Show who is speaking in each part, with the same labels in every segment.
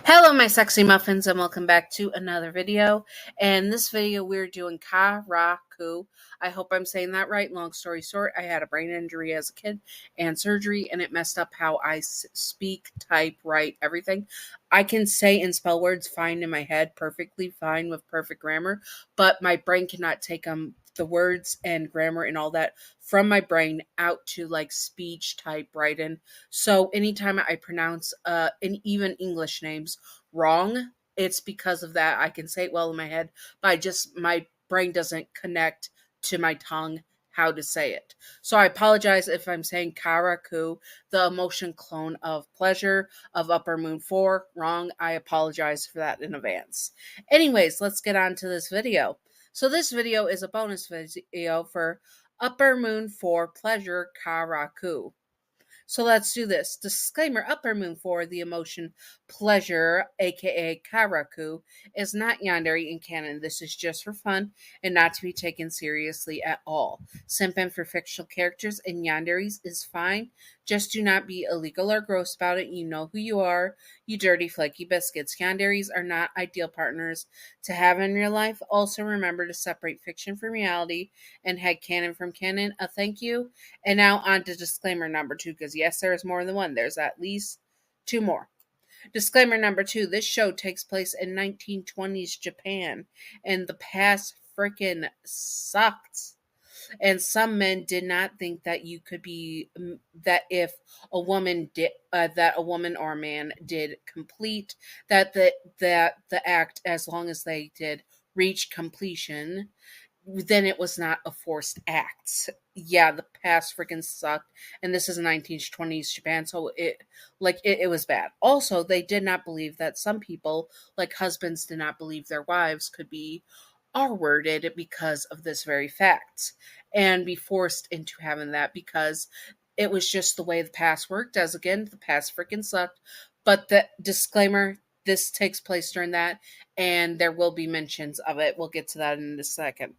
Speaker 1: Hello, my sexy muffins, and welcome back to another video. And this video, we're doing Karaku. I hope I'm saying that right. Long story short, I had a brain injury as a kid and surgery, and it messed up how I speak, type, write, everything. I can say and spell words fine in my head, perfectly fine with perfect grammar, but my brain cannot take the words and grammar and all that from my brain out to like speech, type, writing. So anytime I pronounce and even English names wrong, it's because of that. I can say it well in my head, but my brain doesn't connect to my tongue how to say it. So I apologize if I'm saying Karaku, the emotion clone of pleasure of Upper Moon 4, wrong. I apologize for that in advance. Anyways, let's get on to this video. So this video is a bonus video for Upper Moon 4 Pleasure Karaku. So let's do this. Disclaimer: Upper Moon 4, the emotion pleasure, aka Karaku, is not Yandere in canon. This is just for fun and not to be taken seriously at all. Simping for fictional characters in Yandere's is fine. Just do not be illegal or gross about it. You know who you are, you dirty flaky biscuits. Yandere's are not ideal partners to have in real life. Also remember to separate fiction from reality and headcanon from canon. A thank you. And now on to disclaimer number 2, because yes, there is more than one. There's at least 2 more. Disclaimer number 2, this show takes place in 1920s Japan, and the past freaking sucked. And some men did not think that you could be that if a woman did that a woman or a man did complete the act, as long as they did reach completion, then it was not a forced act. Yeah, the past freaking sucked, and this is 1920s Japan, so it was bad. Also, they did not believe that some people, like husbands, did not believe their wives could be R-worded because of this very fact, and be forced into having that because it was just the way the past worked. As again, the past freaking sucked. But the disclaimer: this takes place during that, and there will be mentions of it. We'll get to that in a second.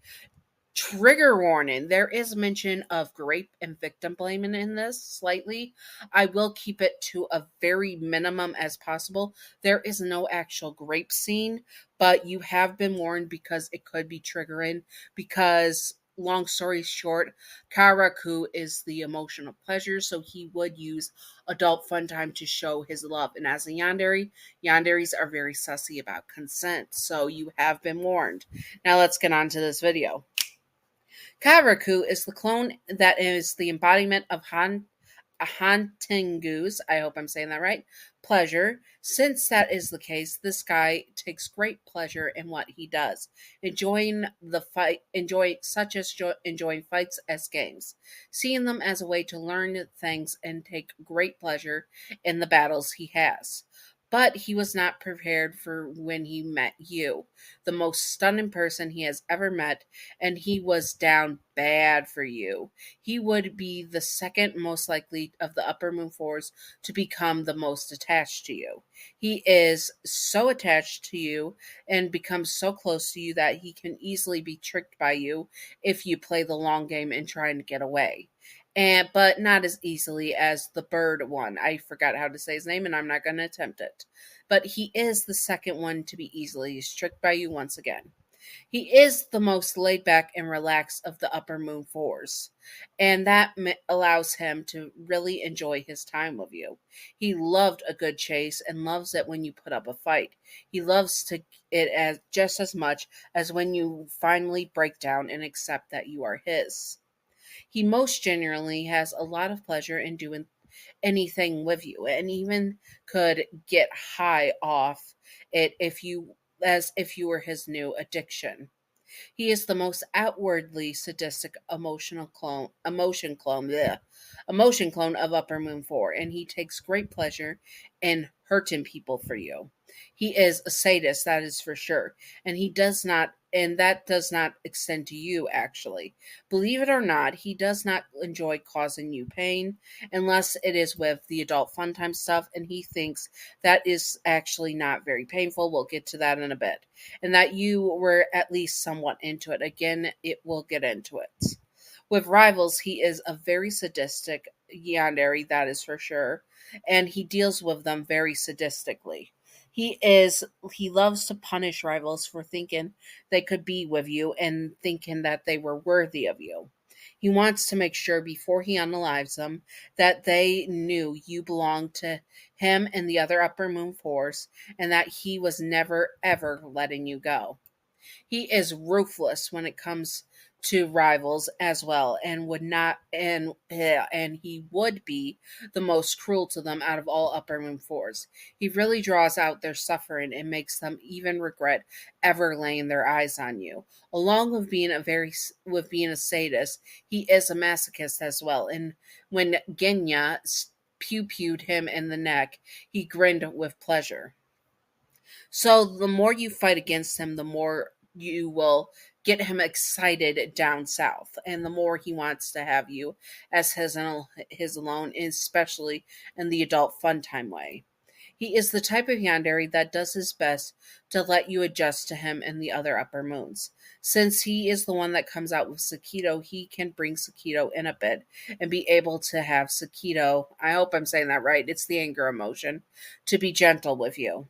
Speaker 1: Trigger warning: there is mention of rape and victim blaming in this slightly. I will keep it to a very minimum as possible. There is no actual rape scene, but you have been warned because it could be triggering. Because, long story short, Karaku is the emotional pleasure, so he would use adult fun time to show his love. And as a Yanderes are very sussy about consent, so you have been warned. Now let's get on to this video. Karaku is the clone that is the embodiment of Hantengu's, I hope I'm saying that right, pleasure. Since that is the case, this guy takes great pleasure in what he does, enjoying fights as games, seeing them as a way to learn things and take great pleasure in the battles he has. But he was not prepared for when he met you, the most stunning person he has ever met, and he was down bad for you. He would be the second most likely of the Upper Moon 4s to become the most attached to you. He is so attached to you and becomes so close to you that he can easily be tricked by you if you play the long game and trying to get away. But not as easily as the bird one. I forgot how to say his name, and I'm not going to attempt it. But he is the second one to be easily tricked by you once again. He is the most laid back and relaxed of the Upper Moon 4s, and that allows him to really enjoy his time with you. He loved a good chase and loves it when you put up a fight. He loves it as just as much as when you finally break down and accept that you are his. He most generally has a lot of pleasure in doing anything with you, and even could get high off it if you were his new addiction. He is the most outwardly sadistic emotion clone of Upper Moon 4, and he takes great pleasure in hurting people for you. He is a sadist, that is for sure, and that does not extend to you, actually. Believe it or not, he does not enjoy causing you pain unless it is with the adult fun time stuff, and he thinks that is actually not very painful. We'll get to that in a bit. And that you were at least somewhat into it. Again, it will get into it. With rivals, he is a very sadistic yandere, that is for sure, and he deals with them very sadistically. He loves to punish rivals for thinking they could be with you and thinking that they were worthy of you. He wants to make sure before he unalives them that they knew you belonged to him and the other Upper Moon Force, and that he was never ever letting you go. He is ruthless when it comes to rivals as well, and would not and he would be the most cruel to them out of all Upper Moon Fours. He really draws out their suffering and makes them even regret ever laying their eyes on you. Along with being a sadist, he is a masochist as well. And when Genya pew-pewed him in the neck, he grinned with pleasure. So the more you fight against him, the more you will get him excited down south, and the more he wants to have you as his alone, especially in the adult fun time way. He is the type of yandere that does his best to let you adjust to him and the other upper moons. Since he is the one that comes out with Sakito, he can bring Sakito in a bit and be able to have Sakito, I hope I'm saying that right, it's the anger emotion, to be gentle with you.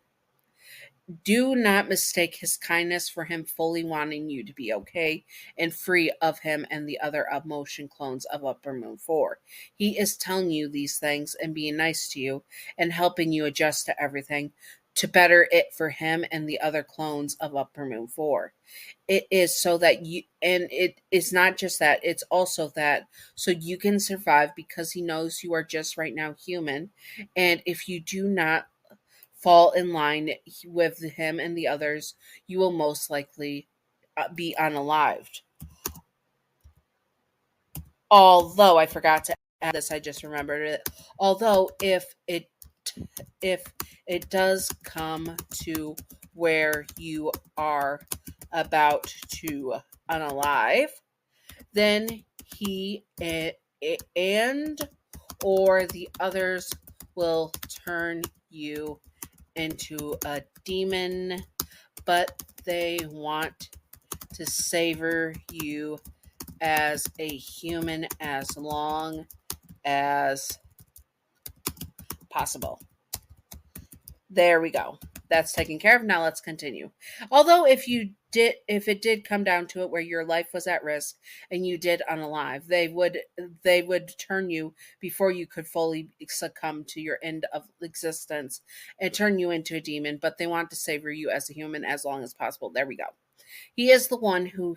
Speaker 1: Do not mistake his kindness for him fully wanting you to be okay and free of him and the other emotion clones of Upper Moon 4. He is telling you these things and being nice to you and helping you adjust to everything to better it for him and the other clones of Upper Moon 4. It is so that you, and it is not just that, it's also that so you can survive, because he knows you are just right now human. And if you do not fall in line with him and the others, you will most likely be unalived. Although I forgot to add this, I just remembered it. Although if it does come to where you are about to unalive, then he and or the others will turn you into a demon, but they want to savor you as a human as long as possible. There we go. That's taken care of. Now let's continue. Although if it did come down to it where your life was at risk and you did unalive, they would turn you before you could fully succumb to your end of existence and turn you into a demon, but they want to savor you as a human as long as possible. There we go. He is the one who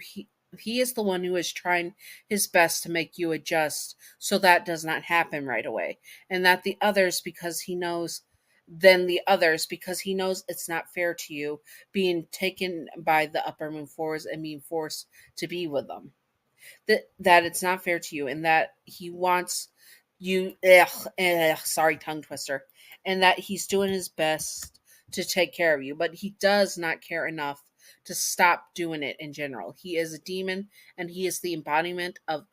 Speaker 1: he is the one who is trying his best to make you adjust so that does not happen right away. And that the others, because he knows it's not fair to you being taken by the upper moon fours and being forced to be with them. That it's not fair to you, and that he wants you sorry, tongue twister, and that he's doing his best to take care of you, but he does not care enough to stop doing it in general. He is a demon, and he is the embodiment of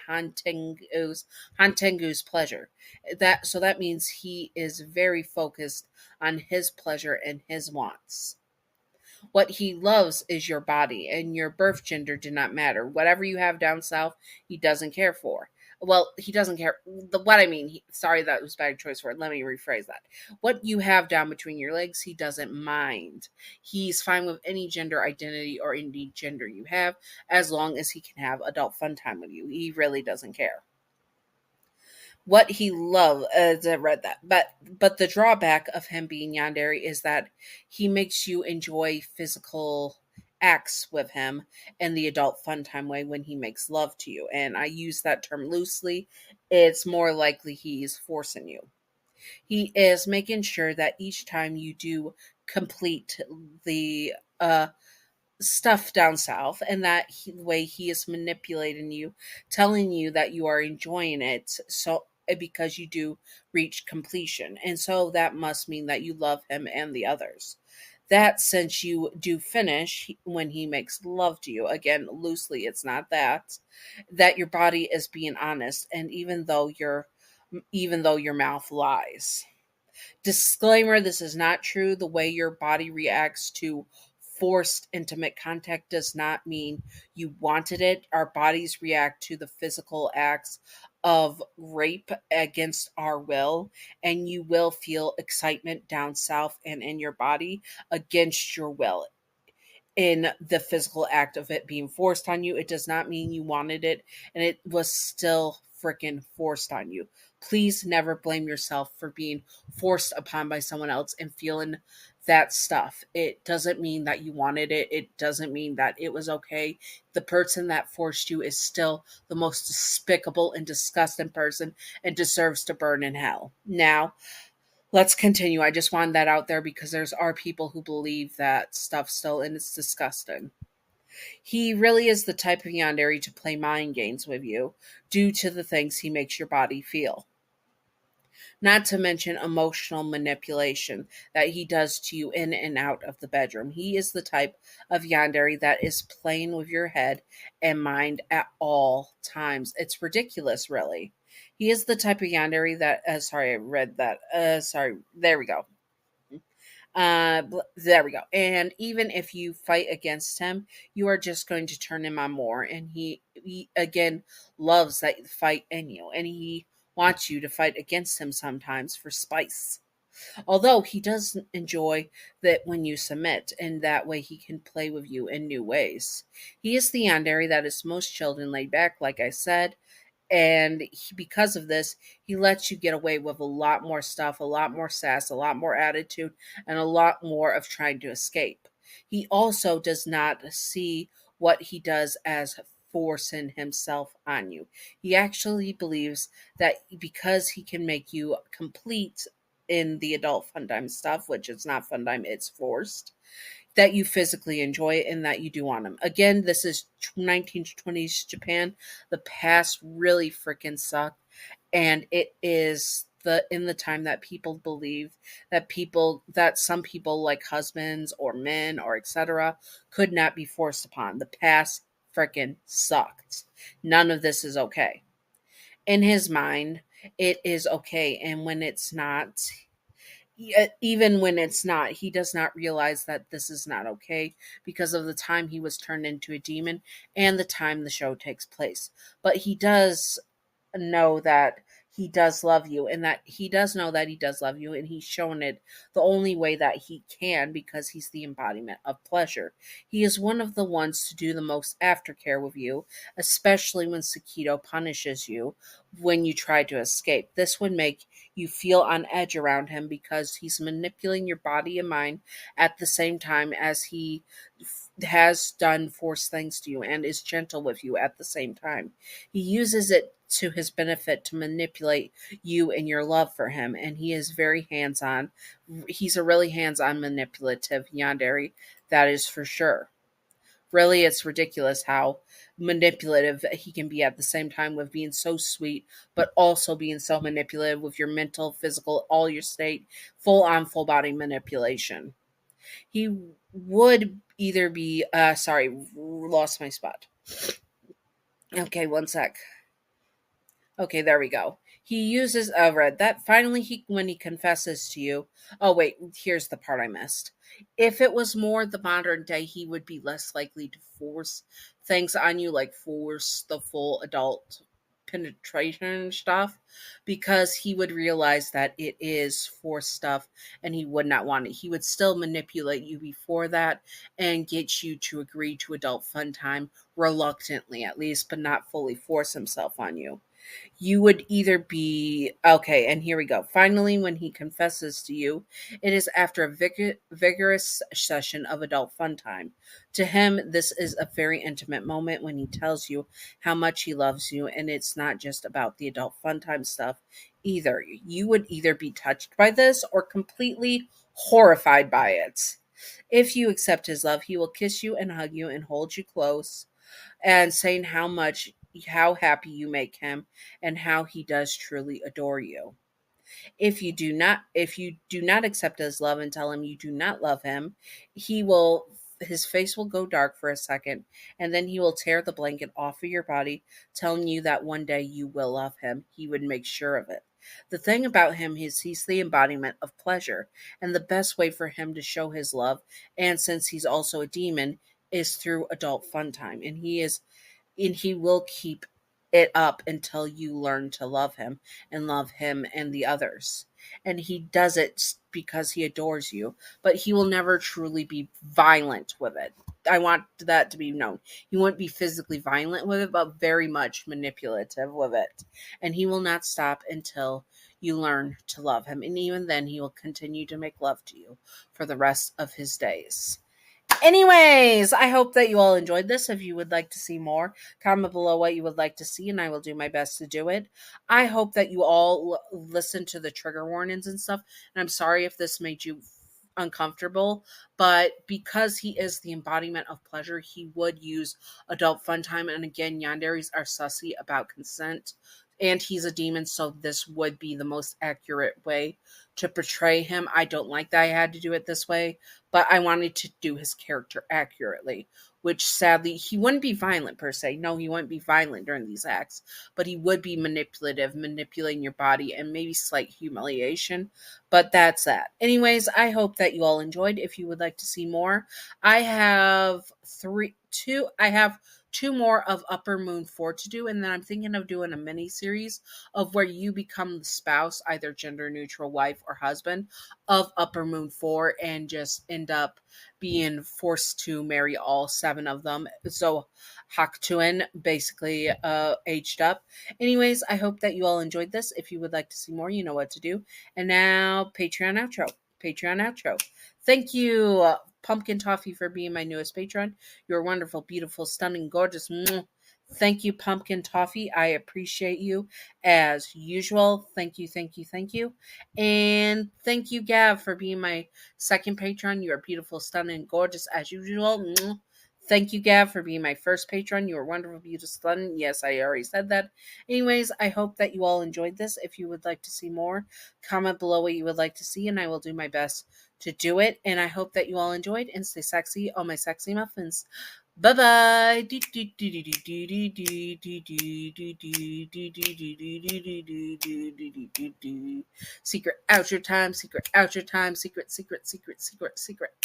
Speaker 1: Hantengu's pleasure. That means he is very focused on his pleasure and his wants. What he loves is your body, and your birth gender do not matter. Whatever you have down south, he doesn't care for. Well, he doesn't care. What I mean, sorry, that was a bad choice word. Let me rephrase that. What you have down between your legs, he doesn't mind. He's fine with any gender identity or any gender you have, as long as he can have adult fun time with you. He really doesn't care. What he loved, I read that, but the drawback of him being yandere is that he makes you enjoy physical acts with him in the adult fun time way when he makes love to you, and I use that term loosely. It's more likely he's forcing you. He is making sure that each time you do complete the stuff down south, and that the way he is manipulating you, telling you that you are enjoying it, so because you do reach completion, and so that must mean that you love him and the others. That since you do finish when he makes love to you, again loosely, it's not that your body is being honest, and even though your mouth lies. Disclaimer, this is not true. The way your body reacts to forced intimate contact does not mean you wanted it. Our bodies react to the physical acts of rape against our will, and you will feel excitement down south and in your body against your will in the physical act of it being forced on you. It does not mean you wanted it, and it was still freaking forced on you. Please never blame yourself for being forced upon by someone else and feeling that stuff. It doesn't mean that you wanted it. It doesn't mean that it was okay. The person that forced you is still the most despicable and disgusting person and deserves to burn in hell. Now, let's continue. I just wanted that out there because there's are people who believe that stuff still, and it's disgusting. He really is the type of yandere to play mind games with you due to the things he makes your body feel. Not to mention emotional manipulation that he does to you in and out of the bedroom. He is the type of yandere that is playing with your head and mind at all times. It's ridiculous, really. He is the type of yandere that, sorry, I read that. Sorry, there we go. There we go. And even if you fight against him, you are just going to turn him on more. And he again loves that fight in you, and he wants you to fight against him sometimes for spice. Although he does enjoy that when you submit, and that way he can play with you in new ways. He is the yandere that is most chilled and laid back, like I said, and because of this, he lets you get away with a lot more stuff, a lot more sass, a lot more attitude, and a lot more of trying to escape. He also does not see what he does as forcing himself on you. He actually believes that because he can make you complete in the adult fun time stuff, which is not fun time, it's forced, that you physically enjoy it and that you do want them. Again, this is 1920s Japan. The past really freaking sucked, and it is the time that people believe that some people like husbands or men or etc. could not be forced upon. The past freaking sucked. None of this is okay. In his mind, it is okay, and when it's not, even when it's not, he does not realize that this is not okay because of the time he was turned into a demon and the time the show takes place. But he does know that he does love you, and that he does know that he does love you, and he's shown it the only way that he can because he's the embodiment of pleasure. He is one of the ones to do the most aftercare with you, especially when Sakito punishes you when you try to escape. This would make you feel on edge around him because he's manipulating your body and mind at the same time as he has done forced things to you and is gentle with you at the same time. He uses it to his benefit to manipulate you and your love for him, and he is very hands-on. He's a really hands-on manipulative yandere, that is for sure. Really, it's ridiculous how manipulative he can be at the same time with being so sweet, but also being so manipulative with your mental, physical, all your state, full on, full body manipulation. He would either be, sorry, lost my spot. Okay, one sec. Okay, there we go. He uses read that finally when he confesses to you. Oh wait, here's the part I missed. If it was more the modern day, he would be less likely to force things on you, like force the full adult penetration and stuff, because he would realize that it is forced stuff and he would not want it. He would still manipulate you before that and get you to agree to adult fun time reluctantly at least, but not fully force himself on you. You would either be okay, and here we go. Finally, when he confesses to you, it is after a vigorous session of adult fun time. To him, this is a very intimate moment when he tells you how much he loves you, and it's not just about the adult fun time stuff either. You would either be touched by this or completely horrified by it. If you accept his love, he will kiss you and hug you and hold you close and saying how happy you make him and how he does truly adore you. If you do not accept his love and tell him you do not love him, his face will go dark for a second, and then he will tear the blanket off of your body, telling you that one day you will love him. He would make sure of it. The thing about him is he's the embodiment of pleasure, and the best way for him to show his love, and since he's also a demon, is through adult fun time. And he will keep it up until you learn to love him and the others. And he does it because he adores you, but he will never truly be violent with it. I want that to be known. He won't be physically violent with it, but very much manipulative with it. And he will not stop until you learn to love him. And even then, he will continue to make love to you for the rest of his days. Anyways, I hope that you all enjoyed this. If you would like to see more, comment below what you would like to see, and I will do my best to do it. I hope that you all listen to the trigger warnings and stuff. And I'm sorry if this made you uncomfortable, but because he is the embodiment of pleasure, he would use adult fun time. And again, yanderes are sussy about consent, and he's a demon, so this would be the most accurate way to portray him. I don't like that I had to do it this way, but I wanted to do his character accurately, which sadly, he wouldn't be violent per se. No, he wouldn't be violent during these acts, but he would be manipulative, manipulating your body, and maybe slight humiliation. But that's that. Anyways, I hope that you all enjoyed. If you would like to see more, I have two more of Upper Moon 4 to do, and then I'm thinking of doing a mini series of where you become the spouse, either gender neutral wife or husband of Upper Moon 4, and just end up being forced to marry all 7 of them. So Haktuin basically aged up. Anyways, I hope that you all enjoyed this. If you would like to see more, you know what to do. And now Patreon outro. Patreon outro. Thank you, Pumpkin Toffee, for being my newest patron. You're wonderful, beautiful, stunning, gorgeous. Thank you, Pumpkin Toffee. I appreciate you as usual. Thank you, thank you, thank you. And thank you, Gav, for being my second patron. You are beautiful, stunning, gorgeous as usual. Thank you, Gav, for being my first patron. You are wonderful, beautiful, stunning. Yes, I already said that. Anyways, I hope that you all enjoyed this. If you would like to see more, comment below what you would like to see, and I will do my best to do it. And I hope that you all enjoyed, and stay sexy, all my sexy muffins. Bye bye. Secret outro time. Secret outro time. Secret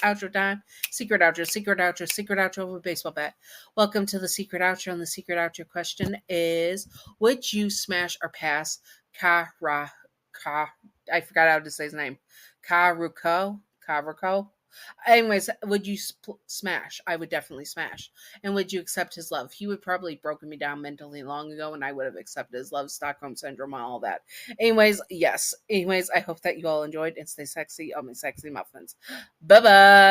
Speaker 1: outro time. Secret outro with a baseball bat. Welcome to the secret outro. And the secret outro question is: would you smash or pass Karaku? I forgot how to say his name. Karaku. Anyways, would you smash? I would definitely smash. And would you accept his love? He would probably broken me down mentally long ago, and I would have accepted his love, Stockholm Syndrome, and all that. Anyways, yes. Anyways, I hope that you all enjoyed, and stay sexy, all my sexy muffins. Bye-bye.